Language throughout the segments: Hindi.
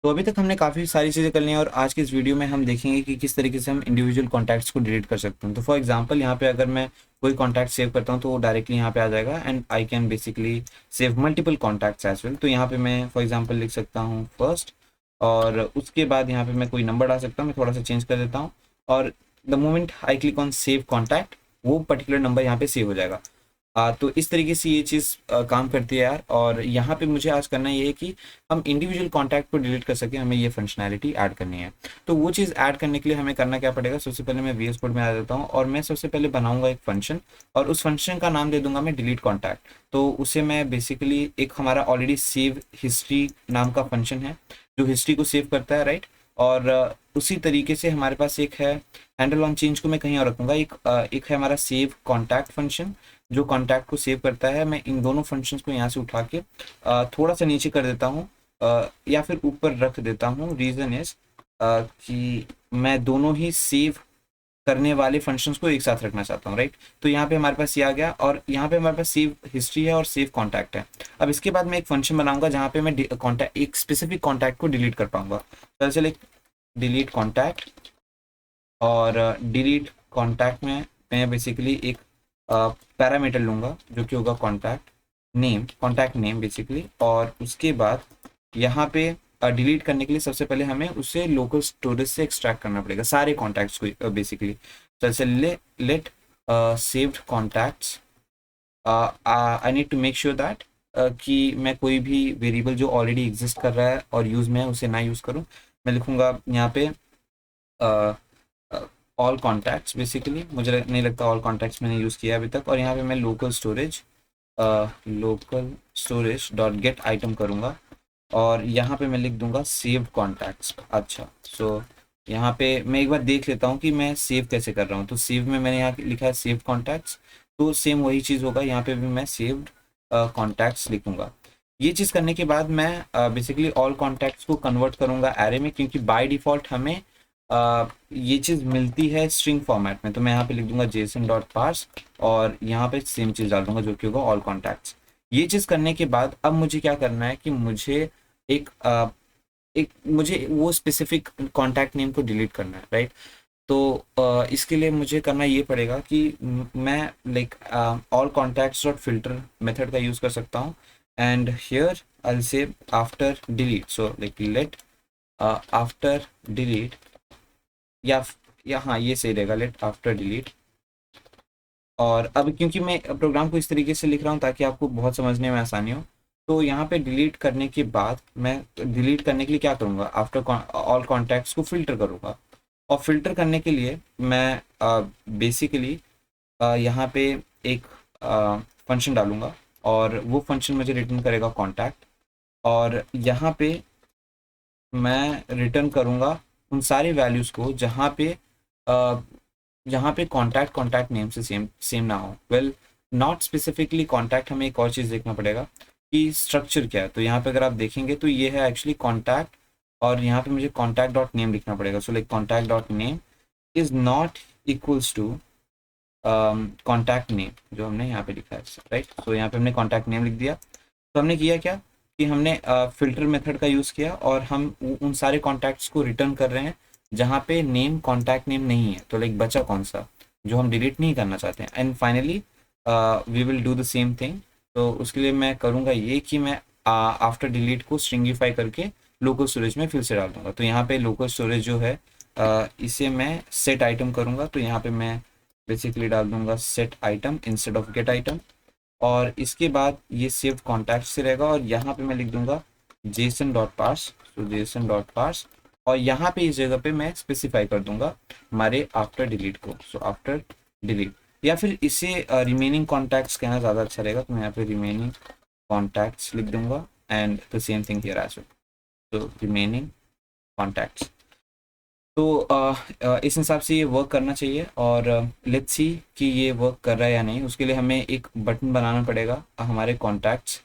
तो अभी तक हमने काफ़ी सारी चीज़ें कर ली हैं और आज की इस वीडियो में हम देखेंगे कि किस तरीके से हम इंडिविजुअल कॉन्टैक्ट्स को डिलीट कर सकते हैं। तो फॉर एग्जांपल यहाँ पे अगर मैं कोई कॉन्टैक्ट सेव करता हूँ तो वो डायरेक्टली यहाँ पे आ जाएगा and I can basically save multiple contacts as well. तो यहाँ पे मैं फॉर एग्जांपल लिख सकता हूँ फर्स्ट, और उसके बाद यहाँ पे मैं कोई नंबर डाल सकता हूँ। मैं थोड़ा सा चेंज कर देता हूँ और the moment I click on save contact वो पर्टिकुलर नंबर यहाँ पे सेव हो जाएगा। तो इस तरीके से ये चीज़ काम करती है यार। और यहाँ पे मुझे आज करना ये है कि हम इंडिविजुअल कॉन्टैक्ट को डिलीट कर सकें, हमें ये फंक्शनैलिटी ऐड करनी है। तो वो चीज़ ऐड करने के लिए हमें करना क्या पड़ेगा, सबसे पहले मैं वीएस कोड में आ जाता हूँ और मैं सबसे पहले बनाऊंगा एक फंक्शन और उस फंक्शन का नाम दे दूंगा मैं डिलीट कॉन्टैक्ट। तो उसे मैं बेसिकली एक हमारा ऑलरेडी सेव हिस्ट्री नाम का फंक्शन है जो हिस्ट्री को सेव करता है, राइट। और उसी तरीके से हमारे पास एक है हैंडल ऑन चेंज को मैं कहीं और रखूंगा। एक है हमारा सेव कॉन्टैक्ट फंक्शन जो कॉन्टैक्ट को सेव करता है। मैं इन दोनों फंक्शंस को यहाँ से उठा के थोड़ा सा नीचे कर देता हूँ या फिर ऊपर रख देता हूँ। रीज़न इज कि मैं दोनों ही सेव करने वाले फंक्शंस को एक साथ रखना चाहता हूँ, राइट। तो यहाँ पे हमारे पास ये आ गया और यहाँ पे हमारे पास सेव हिस्ट्री है और सेव कॉन्टैक्ट है। अब इसके बाद मैं एक फंक्शन बनाऊंगा जहाँ पे मैं कॉन्टैक्ट एक स्पेसिफिक कॉन्टैक्ट को डिलीट कर पाऊंगा। तो चलिए डिलीट कॉन्टैक्ट, और डिलीट कॉन्टैक्ट में मैं बेसिकली एक पैरामीटर लूँगा जो कि होगा कॉन्टैक्ट नेम बेसिकली। और उसके बाद यहाँ पे डिलीट करने के लिए सबसे पहले हमें उसे लोकल स्टोरेज से एक्सट्रैक्ट करना पड़ेगा सारे कॉन्टैक्ट्स को बेसिकली। तो ऐसे let saved contacts, I need to make sure that कि मैं कोई भी वेरिएबल जो ऑलरेडी एग्जिस्ट कर रहा है और यूज़ में है उसे ना यूज़ करूँ। मैं लिखूँगा यहाँ पे ऑल कॉन्टैक्ट्स बेसिकली। मुझे नहीं लगता ऑल कॉन्टैक्ट्स मैंने यूज़ किया अभी तक। और यहाँ पे मैं local storage dot gate item करूँगा और यहाँ पे मैं लिख दूंगा सेव कॉन्टैक्ट्स। अच्छा, सो यहाँ पे मैं एक बार देख लेता हूँ कि मैं सेव कैसे कर रहा हूँ। तो सेव में मैंने यहाँ लिखा है सेव कॉन्टैक्ट्स, तो सेम वही चीज़ होगा यहाँ पे भी मैं सेव्ड कॉन्टैक्ट्स लिखूंगा। ये चीज़ करने के बाद मैं बेसिकली ऑल कॉन्टैक्ट्स को कन्वर्ट करूंगा एरे में, क्योंकि बाय डिफ़ॉल्ट हमें ये चीज़ मिलती है स्ट्रिंग फॉर्मेट में। तो मैं यहाँ पे लिख दूंगा जेसन डॉट पार्स और यहाँ पे सेम चीज़ डाल दूंगा जो कि होगा ऑल कॉन्टैक्ट्स। ये चीज़ करने के बाद अब मुझे क्या करना है कि मुझे एक मुझे वो स्पेसिफिक कॉन्टैक्ट नेम को डिलीट करना है, राइट। तो इसके लिए मुझे करना ये पड़ेगा कि मैं like all contacts dot filter method का यूज़ कर सकता हूँ। And here I will say after delete, so like let after delete, या हाँ ये सही रहेगा, लेट आफ्टर डिलीट। और अब क्योंकि मैं प्रोग्राम को इस तरीके से लिख रहा हूँ ताकि आपको बहुत समझने में आसानी हो, तो यहाँ पे डिलीट करने के बाद मैं डिलीट करने के लिए क्या करूँगा, आफ्टर ऑल कॉन्टैक्ट्स को फिल्टर करूँगा। और फिल्टर करने के लिए मैं बेसिकली यहाँ पे एक फंक्शन डालूँगा और वो फंक्शन मुझे रिटर्न करेगा कॉन्टैक्ट। और यहाँ पे मैं रिटर्न करूँगा उन सारी वैल्यूज़ को जहाँ पे कॉन्टैक्ट नेम से सेम सेम ना हो। वेल, नॉट स्पेसिफिकली कॉन्टैक्ट, हमें एक और चीज़ देखना पड़ेगा कि स्ट्रक्चर क्या है। तो यहाँ पे अगर आप देखेंगे तो ये है एक्चुअली कॉन्टैक्ट, और यहाँ पे मुझे कॉन्टैक्ट डॉट नेम लिखना पड़ेगा। So like contact dot name is not equals to contact name जो हमने यहाँ पे लिखा है, राइट। तो यहाँ पे हमने कॉन्टैक्ट नेम लिख दिया। तो हमने किया क्या कि हमने फिल्टर मेथड का यूज़ किया और हम उन सारे कॉन्टैक्ट्स को रिटर्न कर रहे हैं जहाँ पे नेम कॉन्टैक्ट नेम नहीं है। तो लाइक बचा कौन सा जो हम डिलीट नहीं करना चाहते हैं। And finally we will do the same thing. तो उसके लिए मैं करूँगा ये कि मैं आफ्टर डिलीट को स्ट्रिंगिफाई करके लोकल स्टोरेज में फिर से डाल दूँगा। तो यहाँ पे लोकल स्टोरेज जो है इसे मैं सेट आइटम करूँगा। तो यहाँ पे मैं बेसिकली डाल दूँगा set item instead of gate item. और इसके बाद ये सेव कॉन्टैक्ट से रहेगा और यहाँ पे मैं लिख दूंगा जेसन डॉट पार्स। तो जेसन डॉट पार्स, और यहाँ पे इस जगह पे मैं स्पेसिफाई कर दूंगा हमारे आफ्टर डिलीट को। सो आफ्टर डिलीट, या फिर इसे रिमेनिंग कॉन्टैक्ट्स कहना ज़्यादा अच्छा रहेगा। तो मैं यहाँ पे रिमेनिंग कॉन्टैक्ट्स लिख दूंगा and the same thing here as well. तो रिमेनिंग कॉन्टैक्ट्स। तो इस हिसाब से ये वर्क करना चाहिए और लेट्स सी कि ये वर्क कर रहा है या नहीं। उसके लिए हमें एक बटन बनाना पड़ेगा हमारे कॉन्टैक्ट्स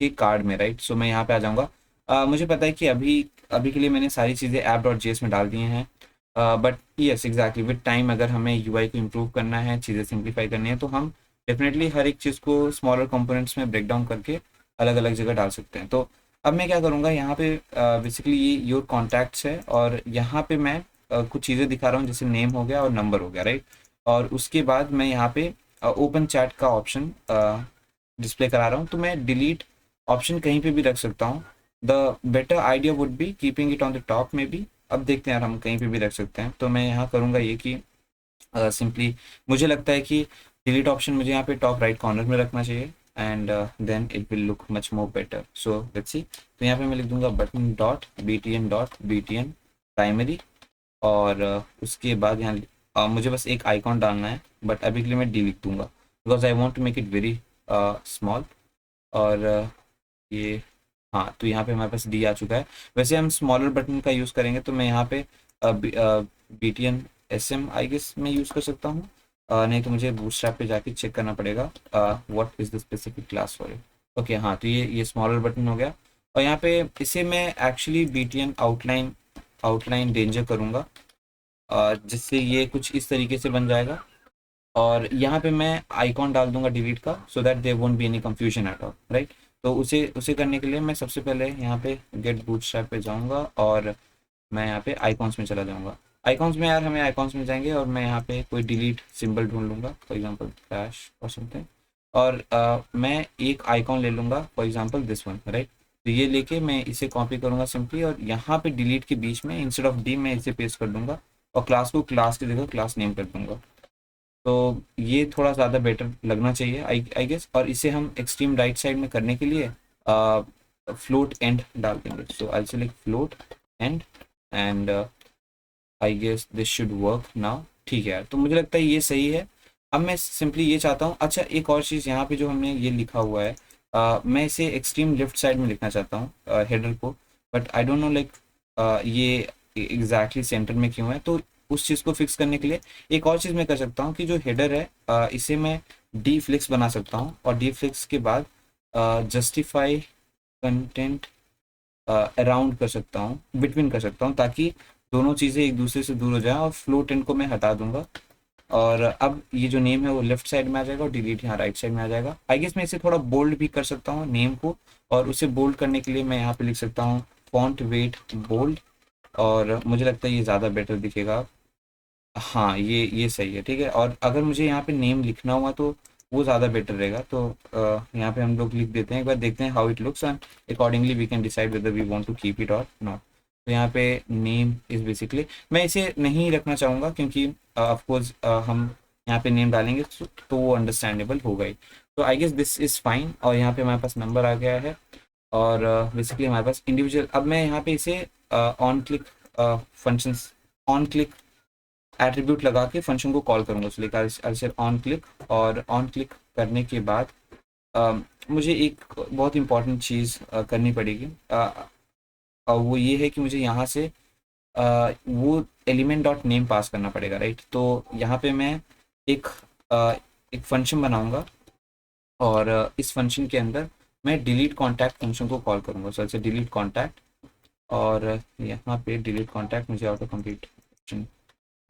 के कार्ड में, राइट। सो मैं यहाँ पे आ जाऊँगा। मुझे पता है कि अभी अभी के लिए मैंने सारी चीज़ें ऐप डॉट जेएस में डाल दी हैं, but yes exactly with time अगर हमें यूआई को इम्प्रूव करना है, चीज़ें सिंप्लीफाई करनी है, तो हम डेफिनेटली हर एक चीज़ को स्मॉलर कंपोनेंट्स में ब्रेक डाउन करके अलग अलग जगह डाल सकते हैं। तो अब मैं क्या करूँगा यहाँ पे बेसिकली ये योर कॉन्टैक्ट्स है और यहाँ पे मैं कुछ चीज़ें दिखा रहा हूँ जैसे नेम हो गया और नंबर हो गया, राइट। और उसके बाद मैं यहाँ पे ओपन चैट का ऑप्शन डिस्प्ले करा रहा हूँ, तो मैं डिलीट ऑप्शन कहीं पे भी रख सकता हूँ। The better idea would be keeping it on the top में भी। अब देखते हैं यार, हम कहीं पे भी रख सकते हैं, तो मैं यहाँ करूँगा ये कि सिंपली मुझे लगता है कि डिलीट ऑप्शन मुझे यहाँ पे टॉप राइट कॉर्नर में रखना चाहिए and then it will look much more better. So let's see, तो यहाँ पे मैं लिख दूंगा button dot b t n primary और उसके बाद यहाँ मुझे बस एक आइकॉन डालना है, बट अभी के लिए मैं डी लिख दूंगा because I want to make it very small. और ये हाँ, तो यहाँ पे हमारे पास डी आ चुका है। वैसे हम स्मॉलर बटन का यूज़ करेंगे तो मैं यहाँ पे b t n s m I guess मैं यूज़ कर सकता हूँ। नहीं तो मुझे बूटस्ट्रैप पे जाके चेक करना पड़ेगा what is the specific class for it. Okay हाँ, तो ये स्मॉलर बटन हो गया। और यहाँ पे इसे मैं actually b t n outline danger करूँगा जिससे ये कुछ इस तरीके से बन जाएगा। और यहाँ पे मैं आइकॉन डाल दूंगा डिलीट का so that there won't be any confusion at all, right. तो उसे उसे करने के लिए मैं सबसे पहले यहाँ पे गेट बूटस्ट्रैप पे जाऊँगा और मैं यहाँ पे आइकॉन्स में चला जाऊँगा। आइकॉन्स में यार हमें आइकॉन्स में जाएंगे और मैं यहाँ पे कोई डिलीट सिंबल ढूंढ लूँगा, फॉर एग्जांपल फ्लैश और समथिंग। और मैं एक आइकॉन ले लूँगा, for example this one, right. तो ये लेके मैं इसे कॉपी करूँगा सिंपली और यहाँ पे डिलीट के बीच में इंस्टेड ऑफ डी मैं इसे पेस्ट कर दूंगा और क्लास को क्लास की जगह क्लास नेम कर दूंगा। तो ये थोड़ा ज़्यादा बेटर लगना चाहिए आई गेस। और इसे हम एक्सट्रीम राइट साइड में करने के लिए फ्लोट एंड डाल देंगे। So I select float and and I guess this should work now. ठीक है यार, तो मुझे लगता है ये सही है। अब मैं सिंपली ये चाहता हूँ, अच्छा एक और चीज़ यहाँ पे जो हमने ये लिखा हुआ है मैं इसे एक्सट्रीम लेफ्ट साइड में लिखना चाहता हूँ हेडर को, but I don't know like ये एग्जैक्टली सेंटर में क्यों है। तो उस चीज़ को फिक्स करने के लिए एक और चीज़ मैं कर सकता हूँ कि जो हेडर है इसे मैं डी फ्लिक्स बना सकता हूँ और डी फ्लिक्स के बाद जस्टिफाई कंटेंट अराउंड कर सकता हूँ, बिटवीन कर सकता हूँ, ताकि दोनों चीज़ें एक दूसरे से दूर हो जाए। और फ्लोट एंड को मैं हटा दूंगा और अब ये जो नेम है वो लेफ्ट साइड में आ जाएगा और डिलीट यहाँ राइट साइड में आ जाएगा। आई गेस मैं इसे थोड़ा बोल्ड भी कर सकता हूँ नेम को, और उसे बोल्ड करने के लिए मैं यहाँ पे लिख सकता हूँ फॉन्ट वेट बोल्ड, और मुझे लगता है ये ज़्यादा बेटर दिखेगा। हाँ, ये सही है, ठीक है। और अगर मुझे यहाँ पे नेम लिखना हुआ तो वो ज़्यादा बेटर रहेगा। तो यहाँ पे हम लोग लिख देते हैं, एक बार देखते हैं how it looks and accordingly we can decide whether we want to keep it और नॉट। तो यहाँ पे नेम इज़ बेसिकली, मैं इसे नहीं रखना चाहूँगा क्योंकि ऑफ कोर्स हम यहाँ पे नेम डालेंगे तो वो अंडरस्टैंडेबल होगा ही। तो I guess this is fine. और यहाँ पे हमारे पास नंबर आ गया है और बेसिकली हमारे पास इंडिविजुअल। अब मैं यहाँ पे इसे on click functions on click attribute लगा के फंक्शन को कॉल करूंगा। सो लाइक ऑन क्लिक, और ऑन क्लिक करने के बाद मुझे एक बहुत इंपॉर्टेंट चीज़ करनी पड़ेगी और वो ये है कि मुझे यहाँ से वो एलिमेंट डॉट नेम पास करना पड़ेगा, राइट। तो यहाँ पे मैं एक एक फंक्शन बनाऊंगा और इस फंक्शन के अंदर मैं डिलीट कॉन्टैक्ट फंक्शन को कॉल करूंगा। सो अच्छा डिलीट कॉन्टैक्ट, और यहाँ पे डिलीट कॉन्टैक्ट मुझे ऑटो कंप्लीट मिल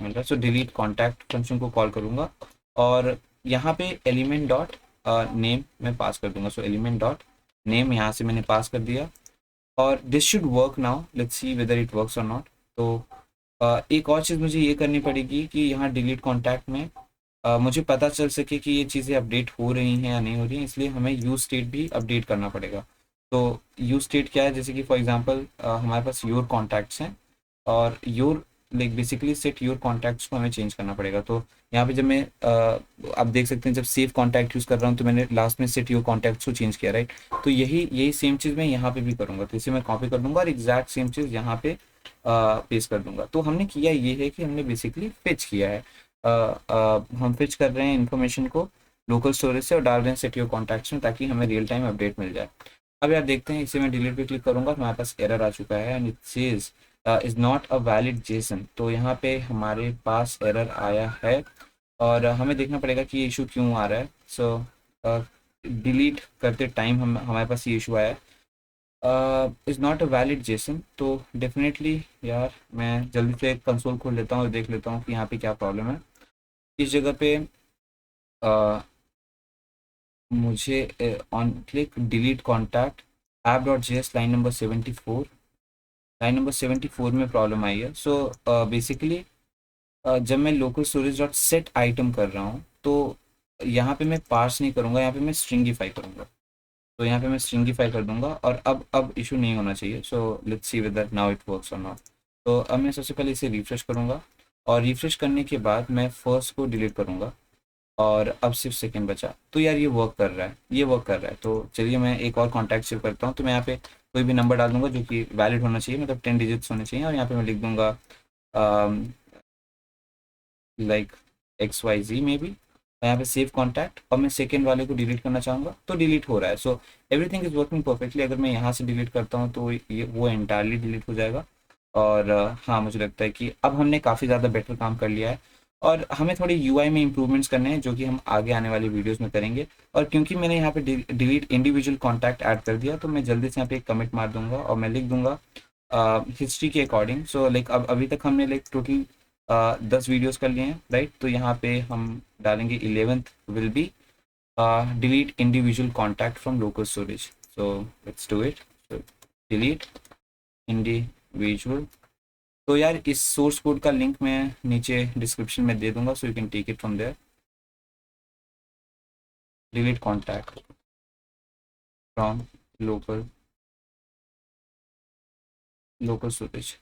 रहा है। सो डिलीट कॉन्टैक्ट फंक्शन को कॉल करूंगा और यहाँ पे एलिमेंट डॉट नेम मैं पास कर दूंगा। सो एलिमेंट डॉट नेम यहाँ से मैंने पास कर दिया और this should work now. Let's see whether it works और नॉट। तो एक और चीज़ मुझे ये करनी पड़ेगी कि यहाँ डिलीट कॉन्टैक्ट में मुझे पता चल सके कि ये चीज़ें अपडेट हो रही हैं या नहीं हो रही हैं, इसलिए हमें यूज स्टेट भी अपडेट करना पड़ेगा। तो यूज स्टेट क्या है, जैसे कि फॉर एग्जांपल हमारे पास योर कॉन्टैक्ट्स हैं और your like basically set your contacts को हमें चेंज करना पड़ेगा। तो यहाँ पे जब मैं आप देख सकते हैं जब सेव कॉन्टैक्ट यूज़ कर रहा हूँ तो मैंने लास्ट में सेट योर कॉन्टैक्ट्स को चेंज किया, राइट। तो यही सेम चीज़ मैं यहाँ पे भी करूँगा। तो इसे मैं कॉपी कर दूंगा और एग्जैक्ट सेम चीज़ यहाँ पे पेस्ट कर दूंगा। तो हमने किया ये है कि हमने बेसिकली फिच किया है, हम फिच कर रहे हैं इन्फॉर्मेशन को लोकल स्टोरेज से और डाल रहे हैं सेट योर कॉन्टैक्ट्स में ताकि हमें रियल टाइम अपडेट मिल जाए। अब यार देखते हैं, इसे मैं डिलीट पे क्लिक करूंगा तो हमारे पास एरर आ चुका है and it says is not a valid Jason. तो यहाँ पे हमारे पास एरर आया है और हमें देखना पड़ेगा कि ये इशू क्यों आ रहा है। सो डिलीट करते टाइम हमारे पास ये इशू आया है, is not a valid Jason. तो डेफिनेटली यार मैं जल्दी से कंसोल खोल लेता हूँ और देख लेता हूँ कि यहाँ पे क्या प्रॉब्लम है। इस जगह पे मुझे on click delete contact app.js line number 74, line number 74 में प्रॉब्लम आई है। सो बेसिकली जब मैं local storage dot set item कर रहा हूँ तो यहाँ पे मैं पार्स नहीं करूँगा, यहाँ पे मैं स्ट्रिंगीफाई करूँगा। तो यहाँ पे मैं स्ट्रिंगीफाई कर दूंगा और अब इशू नहीं होना चाहिए। सो let's see whether now it works और नॉट। तो अब मैं सबसे पहले इसे रिफ्रेश करूँगा और रिफ्रेश करने के बाद मैं फर्स्ट को डिलीट करूँगा और अब सिर्फ सेकंड बचा। तो यार ये वर्क कर रहा है, ये वर्क कर रहा है। तो चलिए मैं एक और कॉन्टैक्ट सेव करता हूँ। तो मैं यहाँ पे कोई भी नंबर डाल दूंगा जो कि वैलिड होना चाहिए, मतलब 10 डिजिट्स होने चाहिए। और यहाँ पे मैं लिख दूंगा लाइक XYZ में भी। यहाँ पे सेव कॉन्टैक्ट और मैं सेकेंड वाले को डिलीट करना चाहूँगा तो डिलीट हो रहा है। So everything is working perfectly. अगर मैं यहाँ से डिलीट करता हूँ तो ये वो एंटायरली डिलीट हो जाएगा। और हाँ, मुझे लगता है कि अब हमने काफ़ी ज़्यादा बेटर काम कर लिया है और हमें थोड़ी यूआई में इम्प्रूवमेंट्स करने हैं जो कि हम आगे आने वाली वीडियोस में करेंगे। और क्योंकि मैंने यहाँ पे डिलीट इंडिविजुअल कॉन्टैक्ट ऐड कर दिया तो मैं जल्दी से यहाँ पे एक कमिट मार दूंगा और मैं लिख दूंगा हिस्ट्री के अकॉर्डिंग। सो लाइक अब अभी तक हमने लाइक टोटल 10 वीडियोस कर लिए हैं, राइट। तो यहाँ पे हम डालेंगे 11th will be delete individual contact from local storage. So let's do it. Delete individual. तो यार इस सोर्स कोड का लिंक मैं नीचे डिस्क्रिप्शन में दे दूंगा, so you can take it from there. Delete contact from local local storage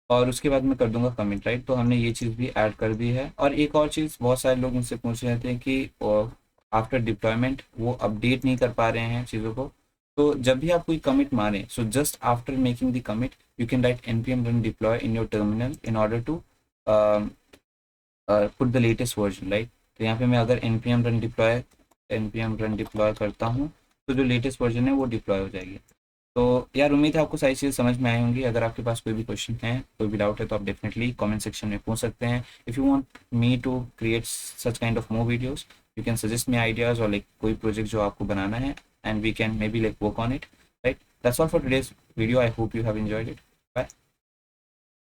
और उसके बाद मैं कर दूंगा कमिट, राइट। तो हमने ये चीज़ भी ऐड कर दी है। और एक और चीज़, बहुत सारे लोग मुझसे पूछ रहे थे कि आफ्टर डिप्लॉयमेंट वो अपडेट नहीं कर पा रहे हैं चीज़ों को। तो जब भी आप कोई कमिट मारें, so just after making the commit you can write npm run deploy in your terminal in order to put the latest version, right. तो यहाँ पे मैं अगर npm run deploy करता हूँ तो जो लेटेस्ट वर्जन है वो डिप्लॉय हो जाएगी। तो यार उम्मीद है आपको सारी चीज़ समझ में आई होंगी। अगर आपके पास कोई भी क्वेश्चन है, कोई भी डाउट है तो आप डेफिनेटली कमेंट सेक्शन में पूछ सकते हैं। If you want me to create such kind of more videos you can suggest me ideas और लाइक कोई प्रोजेक्ट जो आपको बनाना है and we can maybe like work on it, right. That's all for today's video. I hope you have enjoyed it.